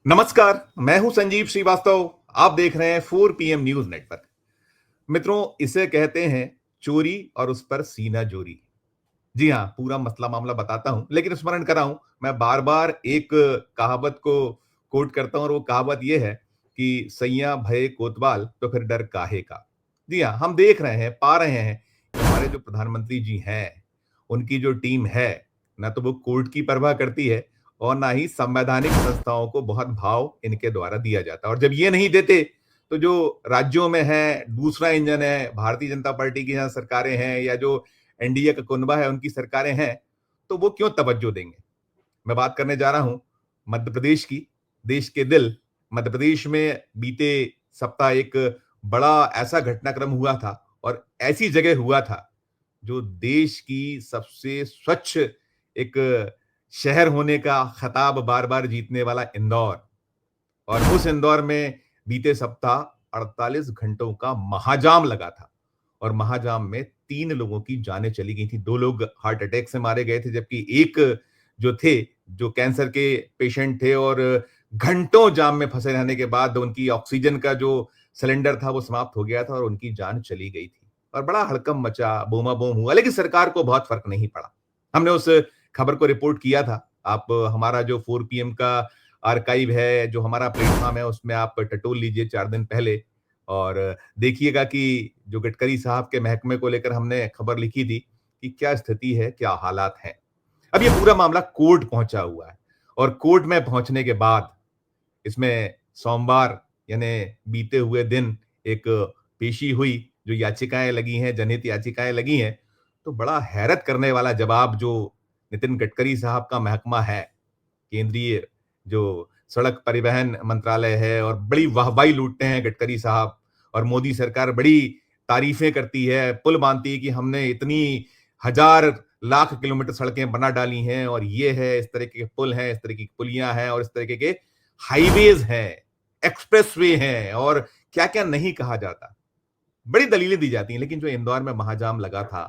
नमस्कार, मैं हूं संजीव श्रीवास्तव। आप देख रहे हैं 4 PM न्यूज नेटवर्क। मित्रों, इसे कहते हैं चोरी और उस पर सीना जोरी। जी हां, पूरा मसला मामला बताता हूं, लेकिन स्मरण कराऊं, मैं बार-बार एक कहावत को कोट करता हूं और वो कहावत ये है कि सैयां भये कोतवाल तो फिर डर काहे का। जी हां, हम देख रहे हैं, पा रहे हैं कि हमारे जो प्रधानमंत्री जी हैं, उनकी जो टीम है, ना तो वो कोर्ट की परवाह करती है और ना ही संवैधानिक संस्थाओं को बहुत भाव इनके द्वारा दिया जाता है। और जब ये नहीं देते, तो जो राज्यों में है, दूसरा इंजन है, भारतीय जनता पार्टी की जहां सरकारें हैं या जो एनडीए का कुनबा है, उनकी सरकारें हैं, तो वो क्यों तवज्जो देंगे? मैं बात करने जा रहा हूं मध्य प्रदेश की, देश के दिल मध्य प्रदेश में बीते सप्ताह एक बड़ा ऐसा घटनाक्रम हुआ था और ऐसी जगह हुआ था जो देश की सबसे स्वच्छ एक शहर होने का खिताब बार-बार जीतने वाला इंदौर। और उस इंदौर में बीते सप्ताह 48 घंटों का महाजाम लगा था और महाजाम में 3 लोगों की जानें चली गई थी। 2 लोग हार्ट अटैक से मारे गए थे, जबकि एक जो थे, जो कैंसर के पेशेंट थे और घंटों जाम में फंसे रहने के बाद उनकी ऑक्सीजन का जो सिलेंडर था, वो समाप्त हो गया था और उनकी जान चली गई थी। और बड़ा हड़कंप मचा, बूमाबूम हुआ, लेकिन सरकार को बहुत फर्क नहीं पड़ा। हमने उस खबर को रिपोर्ट किया था। आप हमारा जो 4 PM का आर्काइव है, जो हमारा प्लेटफ़ॉर्म है, उसमें आप टटोल लीजिए 4 दिन पहले और देखिएगा कि जो गडकरी साहब के महकमे को लेकर हमने खबर लिखी थी कि क्या स्थिति है, क्या हालात हैं। अब ये पूरा मामला कोर्ट पहुंचा हुआ है और कोर्ट में पहुंचने के बाद इसमें सोमवार यानी बीते हुए दिन एक पेशी हुई, जो याचिकाएं लगी हैं, जनहित याचिकाएं लगी हैं, तो बड़ा हैरत करने वाला जवाब जो नितिन गडकरी साहब का महकमा है, केंद्रीय जो सड़क परिवहन मंत्रालय है, और बड़ी वाहवाही लूटते हैं गडकरी साहब और मोदी सरकार बड़ी तारीफें करती है, पुल बांधती है कि हमने इतनी हजार लाख किलोमीटर सड़कें बना डाली हैं और ये है, इस तरह के पुल हैं, इस तरह की पुलियां हैं और इस तरीके के हाईवेज हैं, एक्सप्रेसवे हैं और क्या-क्या नहीं कहा जाता। बड़ी दलीलें दी जाती हैं, लेकिन जो इंदौर में महाजाम लगा था,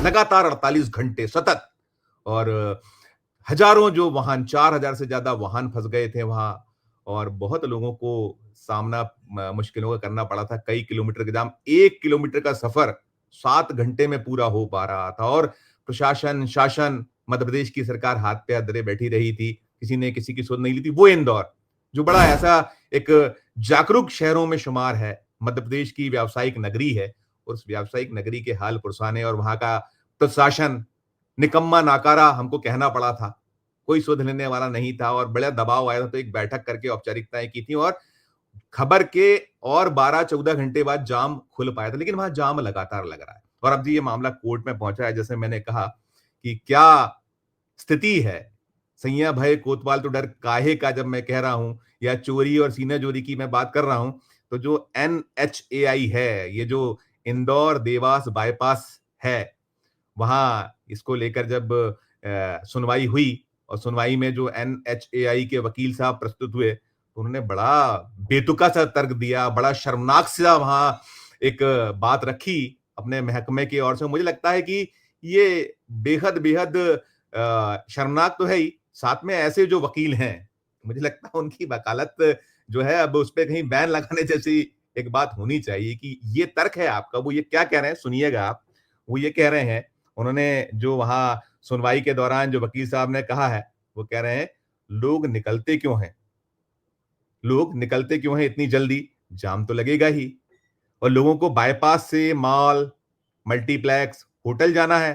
लगातार 48 घंटे सतत, और हजारों जो वाहन, 4,000 से ज्यादा वाहन फंस गए थे वहां और बहुत लोगों को सामना मुश्किलों का करना पड़ा था। कई किलोमीटर का जाम, 1 किलोमीटर का सफर 7 घंटे में पूरा हो पा रहा था और प्रशासन, शासन, मध्य प्रदेश की सरकार हाथ पे हाथ धरे बैठी रही थी। किसी ने किसी की सुध नहीं ली थी। वो इंदौर, जो बड़ा ऐसा एक जागरूक शहरों में शुमार है, मध्य प्रदेश की व्यावसायिक नगरी है, उस व्यावसायिक नगरी के हाल पुरसाने और वहां का प्रशासन निकम्मा नाकारा हमको कहना पड़ा था। कोई सुध लेने वाला नहीं था और बड़ा दबाव आया था, तो एक बैठक करके औपचारिकताएं की थी और खबर के और 12-14 घंटे बाद जाम खुल पाया था, लेकिन वहां जाम लगातार लग रहा है। और अब जी ये मामला कोर्ट में पहुंचा है, जैसे मैंने कहा कि क्या स्थिति है, सैयां भये कोतवाल तो डर काहे का जब मैं कह रहा हूं, या चोरी और सीनाजोरी की मैं बात कर रहा हूं, तो जो एनएचएआई है, ये जो इंदौर देवास बाईपास है, वहां इसको लेकर जब सुनवाई हुई और सुनवाई में जो एनएचएआई के वकील साहब प्रस्तुत हुए, तो उन्होंने बड़ा बेतुका सा तर्क दिया, बड़ा शर्मनाक सा वहां एक बात रखी अपने महकमे की ओर से। मुझे लगता है कि ये बेहद बेहद शर्मनाक तो है ही, साथ में ऐसे जो वकील हैं, मुझे लगता है उनकी वकालत जो है, अब उस पे कहीं बैन लगाने जैसी एक बात होनी चाहिए कि ये तर्क है आपका। वो ये क्या कह रहे हैं, सुनिएगा आप। वो ये कह रहे हैं, उन्होंने जो वहां सुनवाई के दौरान जो वकील साहब ने कहा है, वो कह रहे हैं, लोग निकलते क्यों हैं? लोग निकलते क्यों हैं इतनी जल्दी? जाम तो लगेगा ही। और लोगों को बाईपास से मॉल, मल्टीप्लेक्स, होटल जाना है,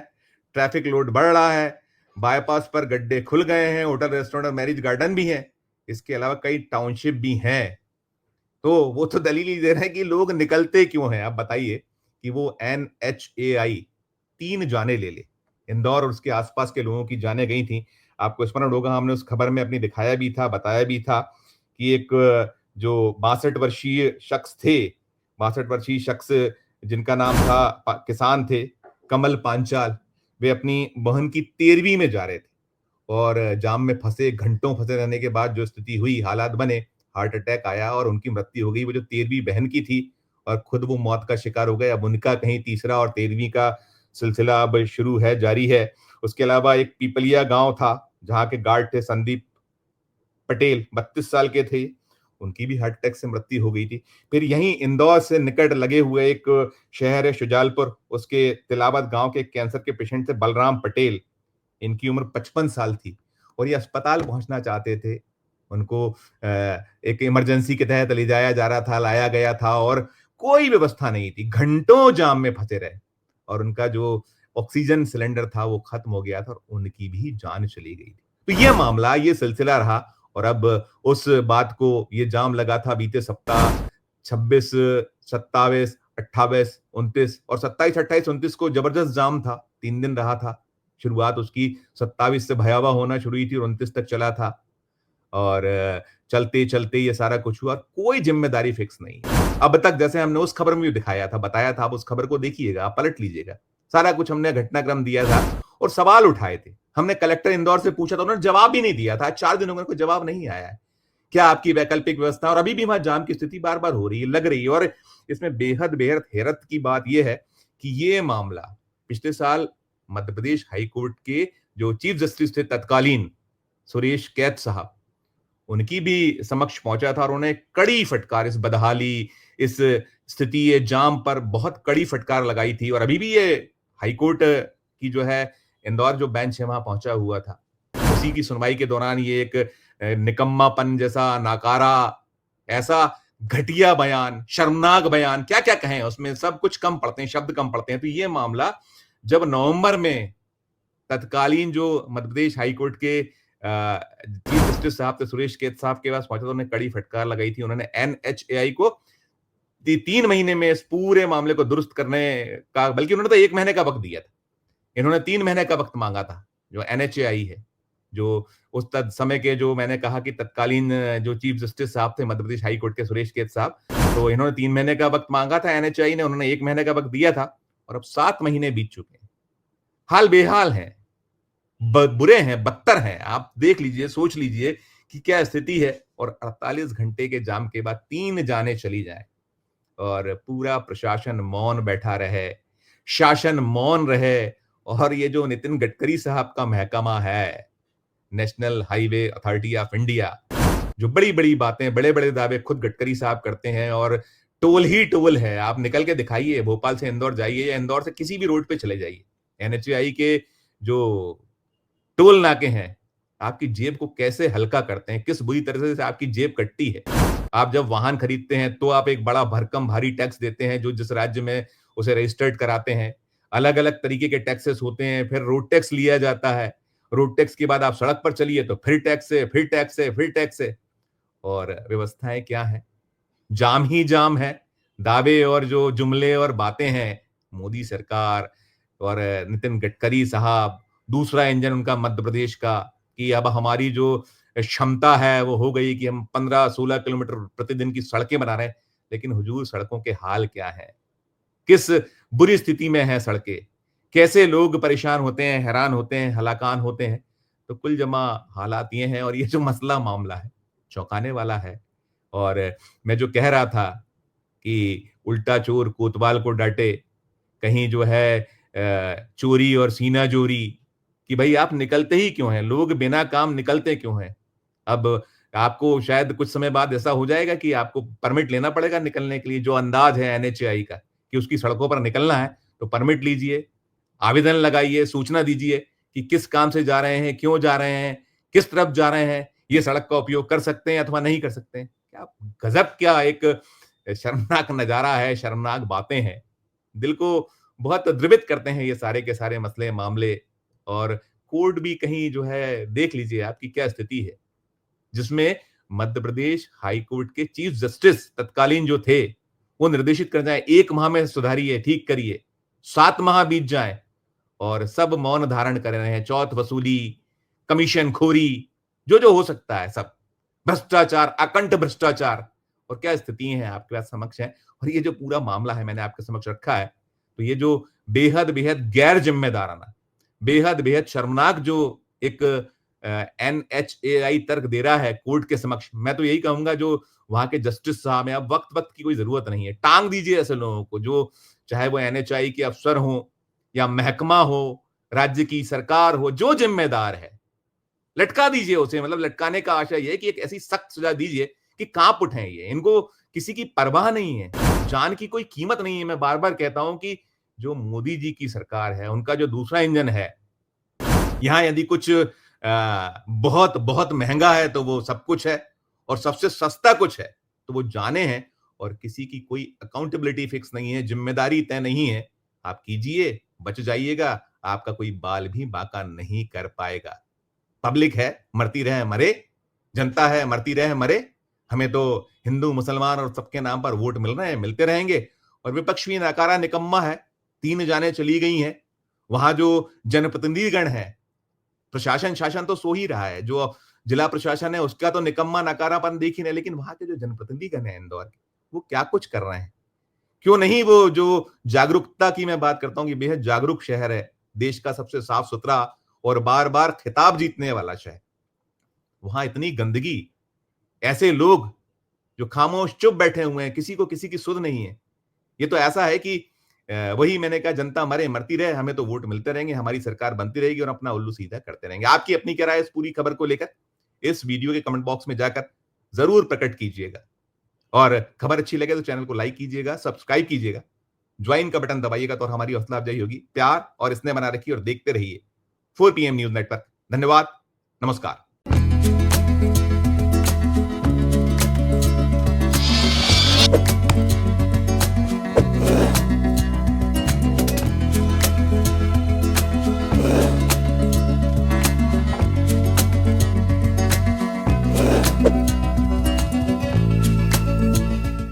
ट्रैफिक लोड बढ़ रहा है, बाईपास पर गड्ढे खुल गए हैं, होटल, रेस्टोरेंट और मैरिज गार्डन भी हैं, इसके अलावा कई टाउनशिप भी हैं। तो वो तो दलील ही दे रहे हैं कि लोग निकलते क्यों हैं। आप बताइए कि वो एनएचएआई 3 जानें ले ले। इंदौर और उसके आसपास के लोगों की जानें गई थी। आपको स्मरण होगा, हमने उस खबर में अपनी दिखाया भी था, बताया भी था कि एक जो 62 वर्षीय शख्स थे, 62 वर्षीय शख्स जिनका नाम था, किसान थे, कमल पांचाल, वे अपनी बहन की 13वीं में जा रहे थे और जाम में फंसे, घंटों फंसे रहने के बाद जो स्थिति हुई, हालात बने, हार्ट अटैक आया और उनकी मृत्यु हो गई। वो जो 13वीं बहन की थी और खुद वो मौत का शिकार हो गए। अब उनका कहीं तीसरा और 13वीं का सिलसिला अब शुरू है, जारी है। उसके अलावा एक पीपलिया गांव था, जहां के गार्ड थे संदीप, पटेल 32 साल के थे, उनकी भी हार्ट अटैक से मृत्यु हो गई थी। फिर यहीं इंदौर से निकट लगे हुए एक शहर है शुजालपुर, उसके तिलावत गांव के कैंसर के पेशेंट थे बलराम पटेल, इनकी उम्र 55 साल थी और ये अस्पताल पहुंचना चाहते थे। उनको एक इमरजेंसी के तहत ले जाया जा रहा था, लाया गया था और कोई व्यवस्था नहीं थी। घंटों जाम में फंसे रहे और उनका जो ऑक्सीजन सिलेंडर था वो खत्म हो गया था और उनकी भी जान चली गई थी। तो ये मामला, ये सिलसिला रहा और अब उस बात को, ये जाम लगा था बीते सप्ताह 26, 27, 28, 29 और 27, 28, 29 को जबरदस्त जाम था। 3 दिन रहा था। शुरुआत उसकी 27 से भयावह होना शुरू हुई थी और 29 तक चला था और चलते-चलते ये सारा कुछ हुआ। कोई ज़िम्मेदारी फिक्स नहीं है। अब तक जैसे हमने उस खबर में भी दिखाया था, बताया था, आप उस खबर को देखिएगा, आप पलट लीजिएगा। सारा कुछ हमने घटनाक्रम दिया था और सवाल उठाए थे। हमने कलेक्टर इंदौर से पूछा था, उन्होंने जवाब ही नहीं दिया था। 4 दिन हो गए, कोई जवाब नहीं आया है। क्या आपकी वैकल्पिक व्यवस्था, और अभी भी वहां जाम की स्थिति बार-बार हो रही है, लग रही है और इसमें बेहद-बेहद हैरत की बात यह है कि ये मामला पिछले साल मध्य प्रदेश हाई कोर्ट के जो चीफ जस्टिस थे तत्कालीन, सुरेश कैत साहब, उनकी भी समक्ष पहुंचा था और उन्होंने कड़ी फटकार, इस बदहाली, इस स्थिति, ये जाम पर बहुत कड़ी फटकार लगाई थी और अभी भी ये हाईकोर्ट की जो है इंदौर जो बेंच है वहां पहुंचा हुआ था। उसी की सुनवाई के दौरान ये एक निकम्मापन जैसा, नाकारा, ऐसा घटिया बयान, शर्मनाक बयान, क्या क्या कहें, उसमें सब कुछ कम पड़ते हैं, शब्द कम पड़ते हैं। तो ये मामला जब नवंबर में तत्कालीन जो मध्य प्रदेश हाईकोर्ट के चीफ जस्टिस साहब थे सुरेश कैत साहब के पास पहुंचा, तो उन्होंने कड़ी फटकार लगाई थी। उन्होंने एनएचएआई को 3 महीने में इस पूरे मामले को दुरुस्त करने का, बल्कि उन्होंने तो 1 महीने का वक्त दिया था, इन्होंने 3 महीने का वक्त मांगा था। जो एनएचएआई है, जो उस समय के, जो मैंने कहा कि तत्कालीन जो चीफ जस्टिस साहब थे मध्य प्रदेश हाईकोर्ट के सुरेश कैत साहब, तो इन्होंने 3 महीने का वक्त मांगा था एनएचएआई ने, उन्होंने 1 महीने का वक्त दिया था और अब 7 महीने बीत चुके हैं। हाल बेहाल है, बुरे हैं, बदतर हैं। आप देख लीजिए, सोच लीजिए कि क्या स्थिति है और 48 घंटे के जाम के बाद 3 जानें चली जाएं और पूरा प्रशासन मौन बैठा रहे, शासन मौन रहे और ये जो नितिन गडकरी साहब का महकमा है, national highway authority of India, जो बड़ी-बड़ी बातें, बड़े-बड़े दावे खुद गडकरी साहब करते हैं और टोल ही टोल है। आप निकल के दिखाइए, भोपाल से इंदौर जाइए या इंदौर से किसी भी रोड पे चले जाइए। एनएचएआई के जो टोल नाके हैं, आपकी जेब को कैसे हल्का करते हैं, किस बुरी तरह से आपकी जेब कटती है। आप जब वाहन खरीदते हैं तो आप एक बड़ा भरकम भारी टैक्स देते हैं, जो जिस राज्य में उसे रजिस्टर्ड कराते हैं। अलग-अलग तरीके के टैक्सेस होते हैं, फिर रोड टैक्स लिया जाता है। रोड टैक्स के बाद आप सड़क पर चलिए तो फिर टैक्स है, फिर टैक्स है, फिर टैक्स है और व्यवस्थाएँ क्या हैं? जाम ही जाम है। दावे और जो जुमले और बातें हैं, मोदी सरकार और नितिन गडकरी साहब, दूसरा इंजन उनका मध्य प्रदेश का, कि अब हमारी जो क्षमता है वो हो गई कि हम 15-16 किलोमीटर प्रतिदिन की सड़कें बना रहे हैं। लेकिन हुजूर, सड़कों के हाल क्या हैं? किस बुरी स्थिति में हैं सड़कें? कैसे लोग परेशान होते हैं, हैरान होते हैं, हलाकान होते हैं? तो कुल जमा हालात ये हैं और ये जो मसला मामला है, चौंकाने वाला है। और मैं जो कह रहा था कि उल्टा चोर कोतवाल को डांटे, कहीं जो है चोरी और सीना जोरी, कि भाई आप निकलते ही क्यों हैं? लोग बिना काम निकलते क्यों हैं? अब आपको शायद कुछ समय बाद ऐसा हो जाएगा कि आपको परमिट लेना पड़ेगा निकलने के लिए, जो अंदाज है एनएचएआई का कि उसकी सड़कों पर निकलना है, तो परमिट लीजिए, आवेदन लगाइए, सूचना दीजिए कि किस काम से जा रहे हैं, क्यों जा रहे हैं, किस तरफ जा रहे हैं, ये सड़क का उपयोग कर सकते हैं अथवा नहीं कर सकते हैं। क्या गज़ब, क्या एक शर्मनाक नज़ारा है, शर्मनाक बातें हैं। दिल को बहुत द्रवित करते हैं ये सारे के सारे मसले, मामले और कोर्ट भी कहीं जो है, देख लीजिए आपकी क्या स्थिति है, जिसमें मध्य प्रदेश हाई कोर्ट के चीफ जस्टिस तत्कालीन जो थे, वो निर्देशित कर जाएँ 1 माह में सुधारिए, ठीक करिए। 7 माह बीत जाएँ और सब मौन धारण कर रहे हैं। चौथ वसूली, कमीशनखोरी, जो-जो हो सकता है सब। भ्रष्टाचार, अकंठ भ्रष्टाचार और क्या स्थिति हैं आपके पास समक्ष है। और ये जो पूरा मामला है मैंने आपके समक्ष रखा है, तो ये जो बेहद-बेहद गैर ज़िम्मेदाराना, बेहद-बेहद शर्मनाक जो एक एनएचएआई तर्क दे रहा है कोर्ट के समक्ष, मैं तो यही कहूँगा जो वहाँ के जस्टिस साहब हैं, अब वक़्त-वक़्त की कोई ज़रूरत नहीं है। टाँग दीजिए ऐसे लोगों को, जो चाहे वो एनएचएआई के अफ़सर हों या महकमा हो, राज्य की सरकार हो, जो ज़िम्मेदार है, लटका दीजिए उसे, मतलब लटकाने का आशय ये है कि एक ऐसी सख्त सजा दीजिए कि कांप उठें ये। इनको किसी की परवाह नहीं है, जान की कोई कीमत नहीं है। मैं बार-बार कहता हूं कि जो मोदी जी की सरकार है, उनका जो दूसरा इंजन है, यहां यदि कुछ बहुत बहुत महंगा है तो वो सब कुछ है, और सबसे सस्ता कुछ है तो वो जाने हैं। और किसी की कोई अकाउंटेबिलिटी फिक्स नहीं है, जिम्मेदारी तय नहीं है। आप कीजिए, बच जाइएगा, आपका कोई बाल भी बांका नहीं कर पाएगा। पब्लिक है, मरती रहे मरे, जनता है, मरती रहे मरे। हमें तो हिंदू मुसलमान और सबके नाम पर वोट मिल रहे हैं, मिलते रहेंगे। और विपक्ष भी नाकारा निकम्मा है, 3 जानें चली गई हैं। वहां जो जनप्रतिनिधिगण है, प्रशासन शासन तो सो ही रहा है, जो जिला प्रशासन है उसका तो निकम्मा नकारापन देख ही नहीं, लेकिन वहां के जो जनप्रतिनिधिगण है इंदौर के, वो क्या कुछ कर रहे हैं? क्यों नहीं वो जो जागरूकता की मैं बात करता हूं कि बेहद जागरूक शहर है, देश का सबसे साफ सुथरा और बार बार खिताब जीतने वाला शहर, वहां इतनी गंदगी, ऐसे लोग जो खामोश चुप बैठे हुए हैं, किसी को किसी की सुध नहीं है। ये तो ऐसा है कि वही मैंने कहा, जनता मरे मरती रहे, हमें तो वोट मिलते रहेंगे, हमारी सरकार बनती रहेगी और अपना उल्लू सीधा करते रहेंगे। आपकी अपनी क्या राय है इस पूरी खबर को लेकर? इस वीडियो के कमेंट बॉक्स में जाकर जरूर प्रकट कीजिएगा। और खबर अच्छी लगे तो चैनल को लाइक कीजिएगा, सब्सक्राइब कीजिएगा, ज्वाइन का बटन दबाइएगा तो हमारी हौसला अफजाई होगी। प्यार और स्नेह बना रखिए और देखते रहिए 4 PM न्यूज नेटवर्क। धन्यवाद, नमस्कार।